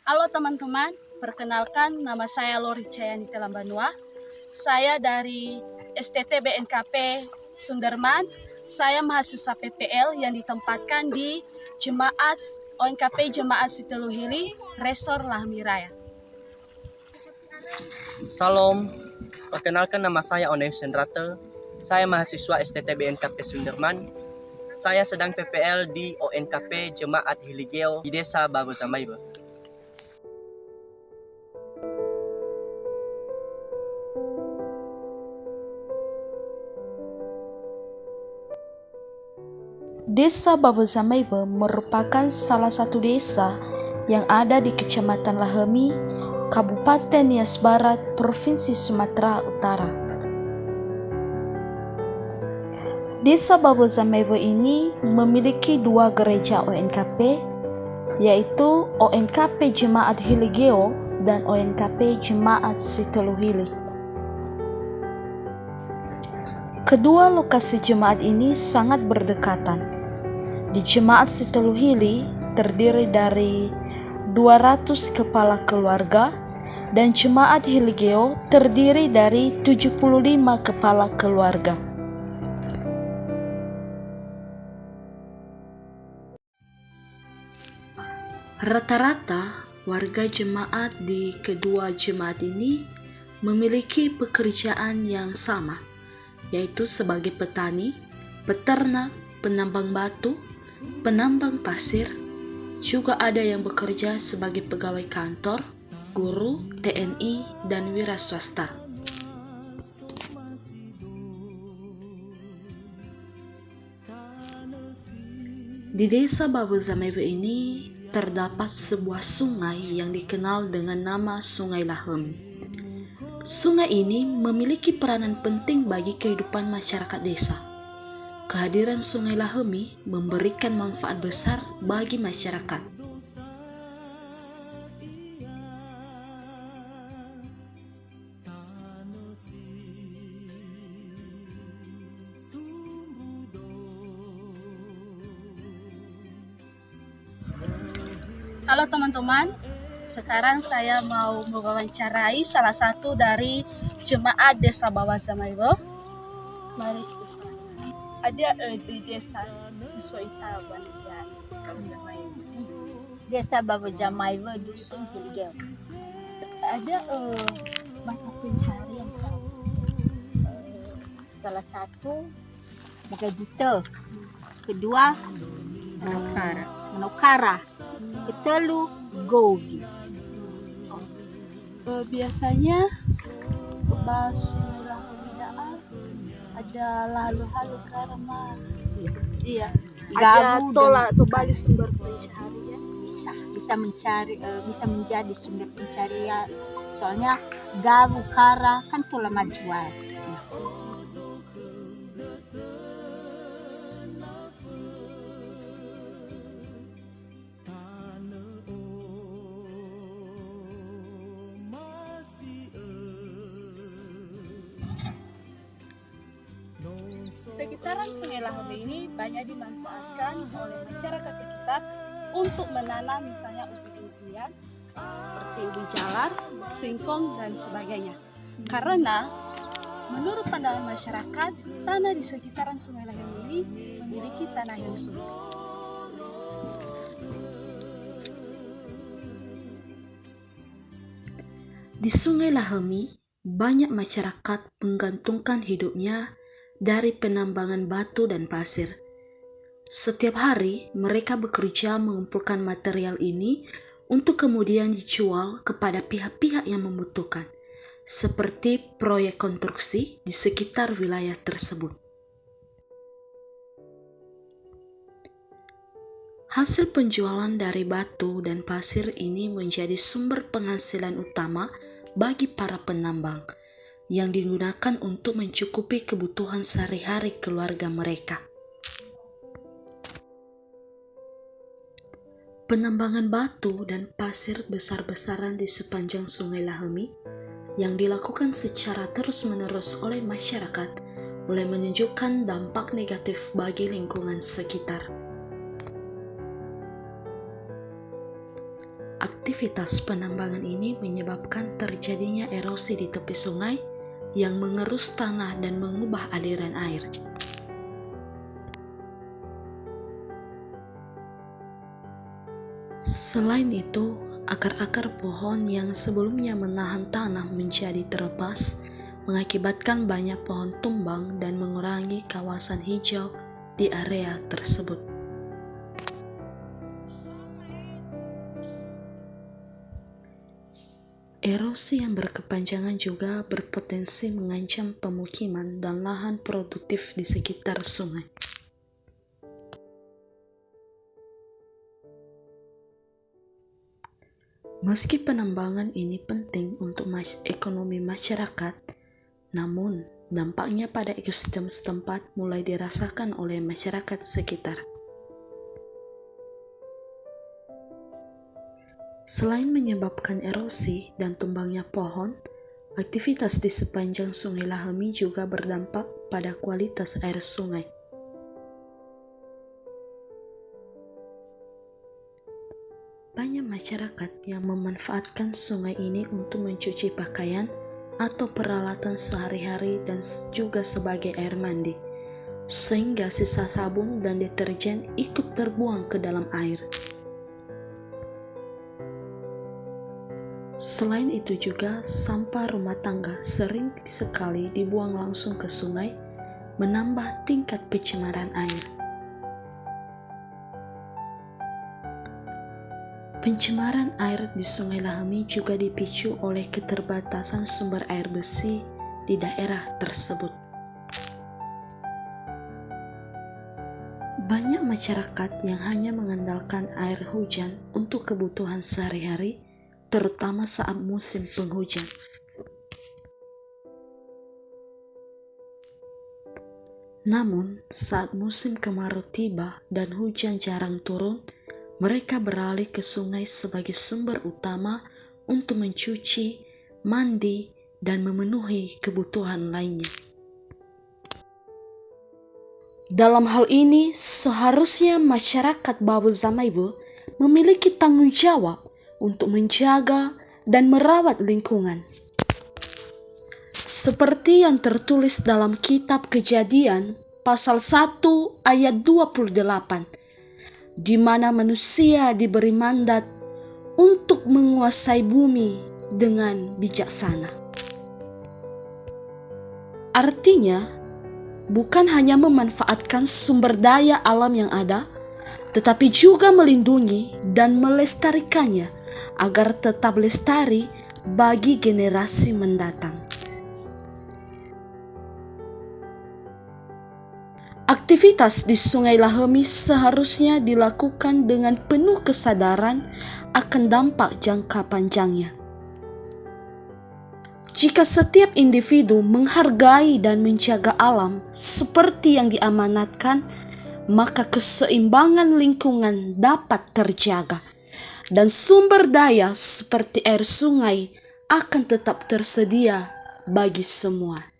Halo teman-teman, perkenalkan nama saya Lori Cayani Telambanua. Saya dari STT BNKP Sunderman. Saya mahasiswa PPL yang ditempatkan di Jemaat ONKP Jemaat Situluhili, Resor Lahmi Raya. Salam, perkenalkan nama saya Oneus Sendrate. Saya mahasiswa STT BNKP Sunderman. Saya sedang PPL di ONKP Jemaat Hiligeo di Desa Baru Zamaibe. Desa Baru Zamaibe merupakan salah satu desa yang ada di Kecamatan Lahemi, Kabupaten Nias Barat, Provinsi Sumatera Utara. Desa Baru Zamaibe ini memiliki dua gereja ONKP, yaitu ONKP Jemaat Hiligeo dan ONKP Jemaat Situluhili. Kedua lokasi jemaat ini sangat berdekatan. Di Jemaat Situluhili terdiri dari 200 kepala keluarga dan Jemaat Hiligeo terdiri dari 75 kepala keluarga. Rata-rata warga jemaat di kedua jemaat ini memiliki pekerjaan yang sama, yaitu sebagai petani, peternak, penambang batu, penambang pasir, juga ada yang bekerja sebagai pegawai kantor, guru, TNI, dan wira swasta. Di Desa Baru Zamaibe ini terdapat sebuah sungai yang dikenal dengan nama Sungai Lahemi. Sungai ini memiliki peranan penting bagi kehidupan masyarakat desa. Kehadiran Sungai Lahemi memberikan manfaat besar bagi masyarakat. Halo teman-teman, sekarang saya mau mewawancarai salah satu dari jemaat Desa Baru Zamaibe. Mari kita ada di desa Susoita Bandian. Desa Baru Zamaibe Dusun Hiligeo. Ada mata pencarian kau. Salah satu Megajito, kedua Menokara, ketelu Gogi. Biasanya bahas perbedaan ada lalu-lalu karena iya ada Gabu tolak atau balik sumber pencaharian. bisa menjadi sumber pencarian. Soalnya gabu kara kan tola majuan. Sekitaran Sungai Lahemi ini banyak dimanfaatkan oleh masyarakat sekitar untuk menanam misalnya umbi-umbian seperti ubi jalar, singkong, dan sebagainya. Karena menurut pandangan masyarakat, tanah di sekitaran Sungai Lahemi ini memiliki tanah yang subur. Di Sungai Lahemi, banyak masyarakat menggantungkan hidupnya dari penambangan batu dan pasir. Setiap hari mereka bekerja mengumpulkan material ini untuk kemudian dijual kepada pihak-pihak yang membutuhkan, seperti proyek konstruksi di sekitar wilayah tersebut. Hasil penjualan dari batu dan pasir ini menjadi sumber penghasilan utama bagi para penambang, yang digunakan untuk mencukupi kebutuhan sehari-hari keluarga mereka. Penambangan batu dan pasir besar-besaran di sepanjang Sungai Lahemi yang dilakukan secara terus-menerus oleh masyarakat mulai menunjukkan dampak negatif bagi lingkungan sekitar. Aktivitas penambangan ini menyebabkan terjadinya erosi di tepi sungai yang mengerus tanah dan mengubah aliran air. Selain itu, akar-akar pohon yang sebelumnya menahan tanah menjadi terlepas, mengakibatkan banyak pohon tumbang dan mengurangi kawasan hijau di area tersebut. Erosi yang berkepanjangan juga berpotensi mengancam pemukiman dan lahan produktif di sekitar sungai. Meski penambangan ini penting untuk ekonomi masyarakat, namun dampaknya pada ekosistem setempat mulai dirasakan oleh masyarakat sekitar. Selain menyebabkan erosi dan tumbangnya pohon, aktivitas di sepanjang Sungai Lahemi juga berdampak pada kualitas air sungai. Banyak masyarakat yang memanfaatkan sungai ini untuk mencuci pakaian atau peralatan sehari-hari dan juga sebagai air mandi, sehingga sisa sabun dan deterjen ikut terbuang ke dalam air. Selain itu juga, sampah rumah tangga sering sekali dibuang langsung ke sungai, menambah tingkat pencemaran air. Pencemaran air di Sungai Lahemi juga dipicu oleh keterbatasan sumber air bersih di daerah tersebut. Banyak masyarakat yang hanya mengandalkan air hujan untuk kebutuhan sehari-hari, terutama saat musim penghujan. Namun, saat musim kemarau tiba dan hujan jarang turun, mereka beralih ke sungai sebagai sumber utama untuk mencuci, mandi, dan memenuhi kebutuhan lainnya. Dalam hal ini, seharusnya masyarakat Babu Zamaibu memiliki tanggung jawab untuk menjaga dan merawat lingkungan. Seperti yang tertulis dalam kitab Kejadian pasal 1 ayat 28, di mana manusia diberi mandat untuk menguasai bumi dengan bijaksana. Artinya, bukan hanya memanfaatkan sumber daya alam yang ada, tetapi juga melindungi dan melestarikannya agar tetap lestari bagi generasi mendatang. Aktivitas di Sungai Lahemi seharusnya dilakukan dengan penuh kesadaran akan dampak jangka panjangnya. Jika setiap individu menghargai dan menjaga alam seperti yang diamanatkan, maka keseimbangan lingkungan dapat terjaga, dan sumber daya seperti air sungai akan tetap tersedia bagi semua.